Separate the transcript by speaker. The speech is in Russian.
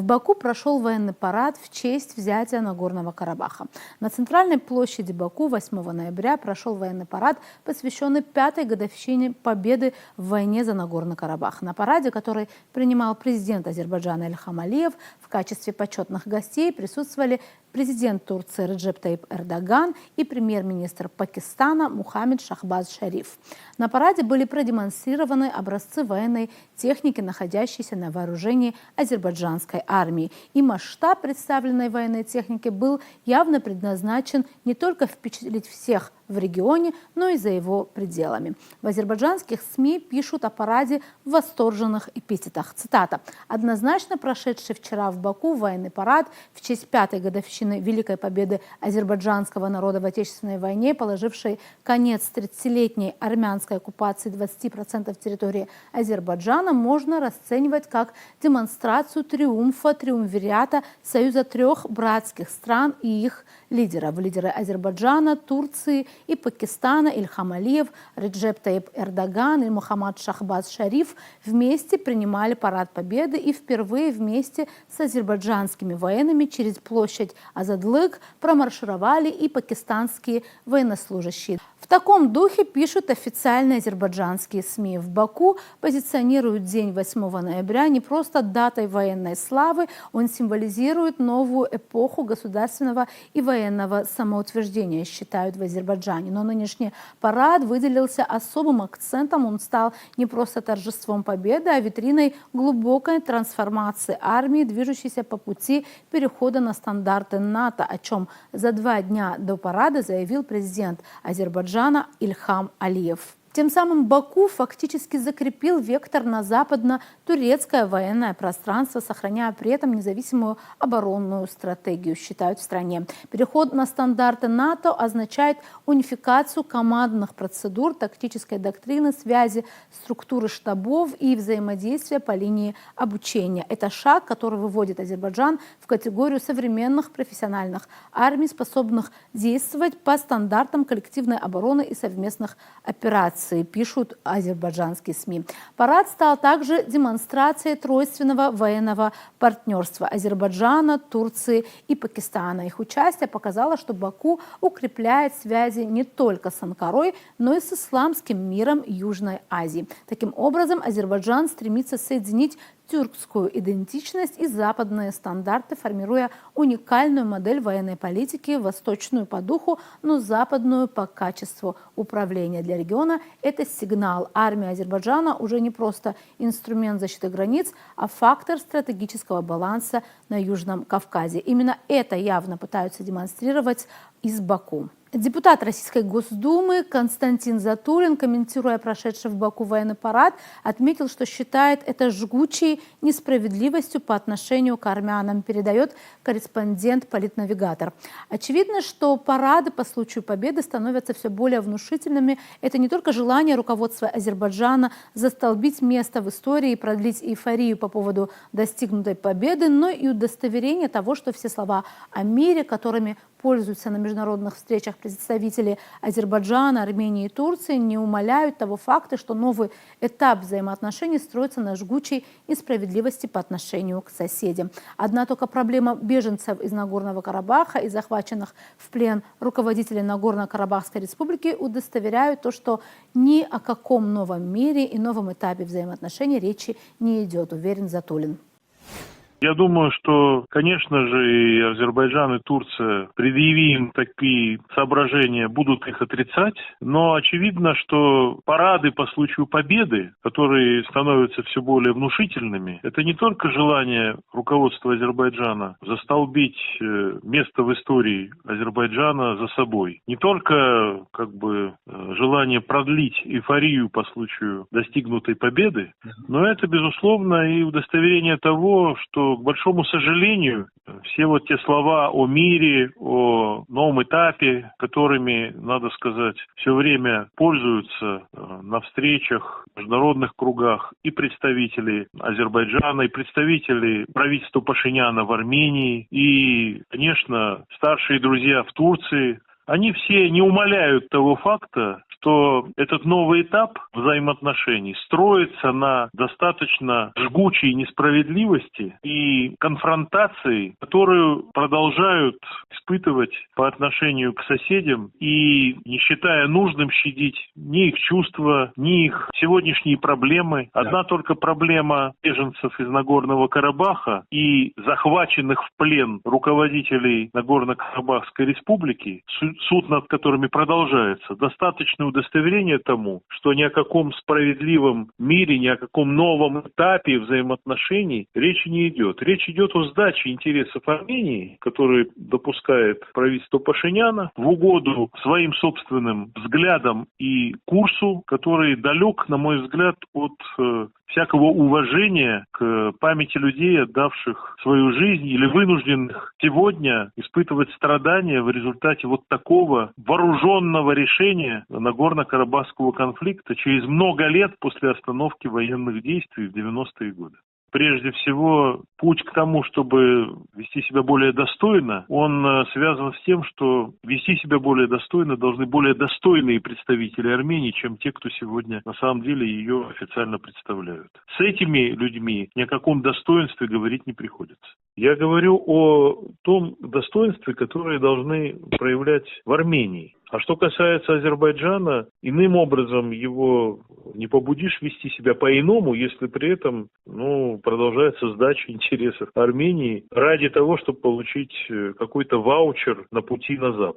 Speaker 1: В Баку прошел военный парад в честь взятия Нагорного Карабаха. На центральной площади Баку 8 ноября прошел военный парад, посвященный 5-й годовщине победы в войне за Нагорный Карабах. На параде, который принимал президент Азербайджана Ильхам Алиев, в качестве почетных гостей присутствовали президент Турции Реджеп Таyyip Эрдоган и премьер-министр Пакистана Мухаммед Шахбаз Шариф. На параде были продемонстрированы образцы военной техники, находящейся на вооружении азербайджанской армии. И масштаб представленной военной техники был явно предназначен не только впечатлить всех в регионе, но и за его пределами. В азербайджанских СМИ пишут о параде в восторженных эпитетах. Цитата. «Однозначно прошедший вчера в Баку военный парад в честь 5-й годовщины Великой Победы азербайджанского народа в Отечественной войне, положившей конец 30-летней армянской оккупации 20% территории Азербайджана, можно расценивать как демонстрацию триумвирата союза 3 братских стран и их лидеров. Лидеры Азербайджана, Турции и Пакистана Ильхам Алиев, Реджеп Таyyip Эрдоган и Мухаммад Шахбаз Шариф вместе принимали парад Победы и впервые вместе с азербайджанскими военными через площадь Азадлык промаршировали и пакистанские военнослужащие. В таком духе пишут официальные азербайджанские СМИ. В Баку позиционируют день 8 ноября не просто датой военной славы, он символизирует новую эпоху государственного и военного самоутверждения, считают в Азербайджане. Но нынешний парад выделился особым акцентом. Он стал не просто торжеством победы, а витриной глубокой трансформации армии, движущейся по пути перехода на стандарты НАТО, о чем за 2 дня до парада заявил президент Азербайджана Ильхам Алиев. Тем самым Баку фактически закрепил вектор на западно-турецкое военное пространство, сохраняя при этом независимую оборонную стратегию, считают в стране. Переход на стандарты НАТО означает унификацию командных процедур, тактической доктрины, связи, структуры штабов и взаимодействия по линии обучения. Это шаг, который выводит Азербайджан в категорию современных профессиональных армий, способных действовать по стандартам коллективной обороны и совместных операций, пишут азербайджанские СМИ. Парад стал также демонстрацией тройственного военного партнерства Азербайджана, Турции и Пакистана. Их участие показало, что Баку укрепляет связи не только с Анкарой, но и с исламским миром Южной Азии. Таким образом, Азербайджан стремится соединить тюркскую идентичность и западные стандарты, формируя уникальную модель военной политики, восточную по духу, но западную по качеству управления. Для региона это сигнал. Армия Азербайджана уже не просто инструмент защиты границ, а фактор стратегического баланса на Южном Кавказе. Именно это явно пытаются демонстрировать из Баку. Депутат Российской Госдумы Константин Затулин, комментируя прошедший в Баку военный парад, отметил, что считает это жгучей несправедливостью по отношению к армянам, передает корреспондент Политнавигатор. Очевидно, что парады по случаю победы становятся все более внушительными. Это не только желание руководства Азербайджана застолбить место в истории и продлить эйфорию по поводу достигнутой победы, но и удостоверение того, что все слова о мире, которыми пользуются на международных встречах представители Азербайджана, Армении и Турции, не умаляют того факта, что новый этап взаимоотношений строится на жгучей несправедливости по отношению к соседям. Одна только проблема беженцев из Нагорного Карабаха и захваченных в плен руководителей Нагорно-Карабахской республики удостоверяют то, что ни о каком новом мире и новом этапе взаимоотношений речи не идет, уверен Затулин.
Speaker 2: Я думаю, что, конечно же, и Азербайджан, и Турция, предъяви им такие соображения, будут их отрицать. Но очевидно, что парады по случаю победы, которые становятся все более внушительными, это не только желание руководства Азербайджана застолбить место в истории Азербайджана за собой. Не только желание продлить эйфорию по случаю достигнутой победы, но это, безусловно, и удостоверение того, что, к большому сожалению, все вот те слова о мире, о новом этапе, которыми, надо сказать, все время пользуются на встречах в международных кругах и представители Азербайджана, и представители правительства Пашиняна в Армении, и, конечно, старшие друзья в Турции, они все не умаляют того факта, что этот новый этап взаимоотношений строится на достаточно жгучей несправедливости и конфронтации, которую продолжают испытывать по отношению к соседям и не считая нужным щадить ни их чувства, ни их сегодняшние проблемы. Одна только проблема беженцев из Нагорного Карабаха и захваченных в плен руководителей Нагорно-Карабахской республики, суд над которыми продолжается, достаточное удостоверение тому, что ни о каком справедливом мире, ни о каком новом этапе взаимоотношений речи не идет. Речь идет о сдаче интересов Армении, которые допускает правительство Пашиняна, в угоду своим собственным взглядам и курсу, который далек, на мой взгляд, от всякого уважения к памяти людей, отдавших свою жизнь или вынужденных сегодня испытывать страдания в результате вот такого вооруженного решения Нагорно-Карабахского конфликта через много лет после остановки военных действий в 90-е годы. Прежде всего, путь к тому, чтобы вести себя более достойно, он связан с тем, что вести себя более достойно должны более достойные представители Армении, чем те, кто сегодня на самом деле ее официально представляют. С этими людьми ни о каком достоинстве говорить не приходится. Я говорю о том достоинстве, которое должны проявлять в Армении. А что касается Азербайджана, иным образом его не побудишь вести себя по-иному, если при этом продолжается сдача интересов Армении ради того, чтобы получить какой-то ваучер на пути на Запад.